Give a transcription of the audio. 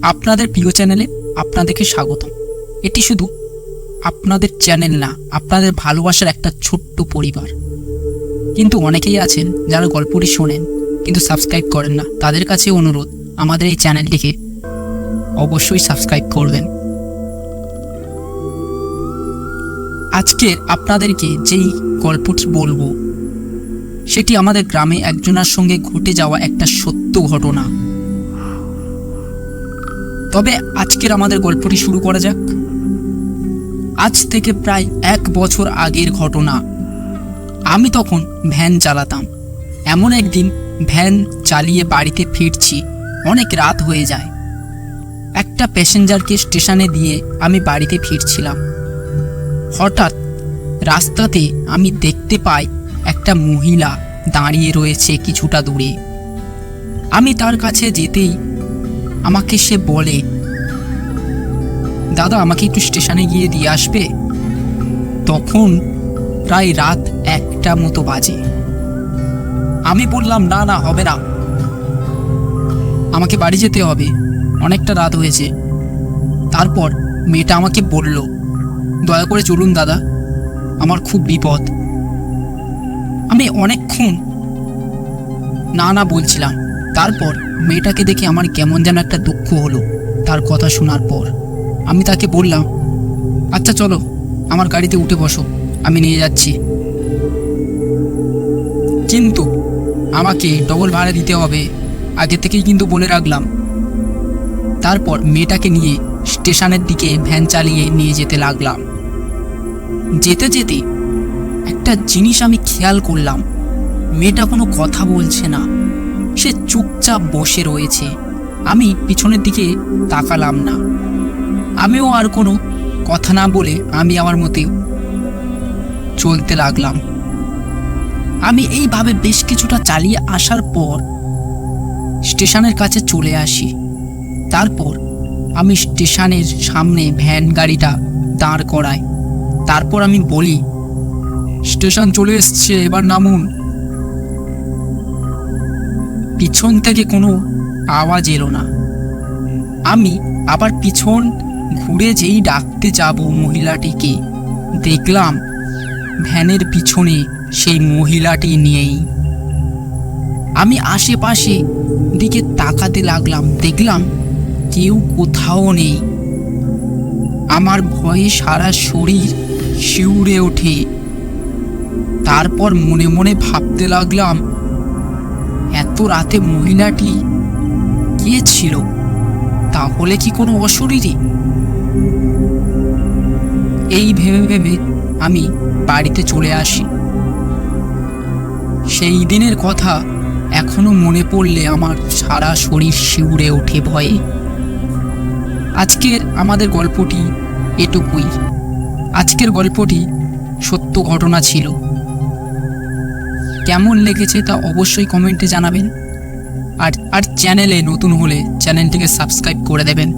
আপনাদের প্রিয় চ্যানেলে আপনাদেরকে স্বাগতম। এটি শুধু আপনাদের চ্যানেল না, আপনাদের ভালোবাসার একটা ছোট্ট পরিবার। কিন্তু অনেকেই আছেন যারা গল্পটি শোনেন কিন্তু সাবস্ক্রাইব করেন না। তাদের কাছে অনুরোধ, আমাদের এই চ্যানেলটিকে অবশ্যই সাবস্ক্রাইব করবেন। আজকে আপনাদেরকে যেই গল্পটি বলবো সেটি আমাদের গ্রামে একজনের সঙ্গে ঘটে যাওয়া একটা সত্য ঘটনা। তবে আজকের আমাদের গল্পটি শুরু করা যাক। আজ থেকে প্রায় 1 বছর আগের ঘটনা। আমি তখন ভ্যান চালাতাম। এমন একদিন ভ্যান চালিয়ে বাড়িতে ফিরছি, অনেক রাত হয়ে যায়। একটা প্যাসেঞ্জারকে স্টেশনে দিয়ে আমি বাড়িতে ফিরছিলাম। হঠাৎ রাস্তাতে আমি দেখতে পাই একটা মহিলা দাঁড়িয়ে রয়েছে কিছুটা দূরে। আমি তার কাছে যেতেই আমাকে সে বলে, দাদা আমাকে একটু স্টেশনে গিয়ে দিয়ে আসবে? তখন প্রায় রাত 1টা মতো বাজে। আমি বললাম, না না, হবে না, আমাকে বাড়ি যেতে হবে, অনেকটা রাত হয়েছে। তারপর মেয়েটা আমাকে বলল, দয়া করে চলুন দাদা, আমার খুব বিপদ। আমি অনেকক্ষণ না না বলছিলাম। তারপর মেয়েটাকে দেখে আমার কেমন যেন একটা দুঃখ হলো। তার কথা শোনার পর আমি তাকে বললাম, আচ্ছা চলো, আমার গাড়িতে উঠে বসো, আমি নিয়ে যাচ্ছি, কিন্তু আমাকে ডবল ভাড়া দিতে হবে, আগে থেকেই কিন্তু বলে রাখলাম। তারপর মেয়েটাকে নিয়ে স্টেশনের দিকে ভ্যান চালিয়ে নিয়ে যেতে লাগলাম। যেতে যেতে একটা জিনিস আমি খেয়াল করলাম, মেয়েটা কোনো কথা বলছে না, সে চুপচাপ বসে রয়েছে। আমি পিছনের দিকে তাকালাম না। আমিও আর কোনো কথা না বলে আমি আমার মতে চলতে লাগলাম। আমি এইভাবে বেশ কিছুটা চালিয়ে আসার পর স্টেশনের কাছে চলে আসি। তারপর আমি স্টেশনের সামনে ভ্যান গাড়িটা দাঁড় করাই। তারপর আমি বলি, স্টেশন চলে এসছে, এবার নামুন। পিছন থেকে কোনো আওয়াজ এলো না। আমি আবার পিছন ঘুরে যেই ডাকতে যাব মহিলাটিকে, দেখলাম ভ্যানের পিছনে সেই মহিলাটি নেই। আমি আশেপাশে দিকে তাকাতে লাগলাম, দেখলাম কেউ কোথাও নেই। আমার ভয়ে সারা শরীর শিউরে ওঠে। তারপর মনে মনে ভাবতে লাগলাম, এত রাতে মহিলাটি কে ছিল? তাহলে কি কোনো অশরীরী? এই ভেবে ভেবে আমি বাড়িতে চলে আসি। সেই দিনের কথা এখনো মনে পড়লে আমার সারা শরীর শিউরে ওঠে ভয়ে। আজকের আমাদের গল্পটি এটুকুই। আজকের গল্পটি সত্য ঘটনা ছিল। কেমন লেগেছে তা অবশ্যই কমেন্টে জানাবেন। আর চ্যানেলে নতুন হলে চ্যানেলটিকে সাবস্ক্রাইব করে দেবেন।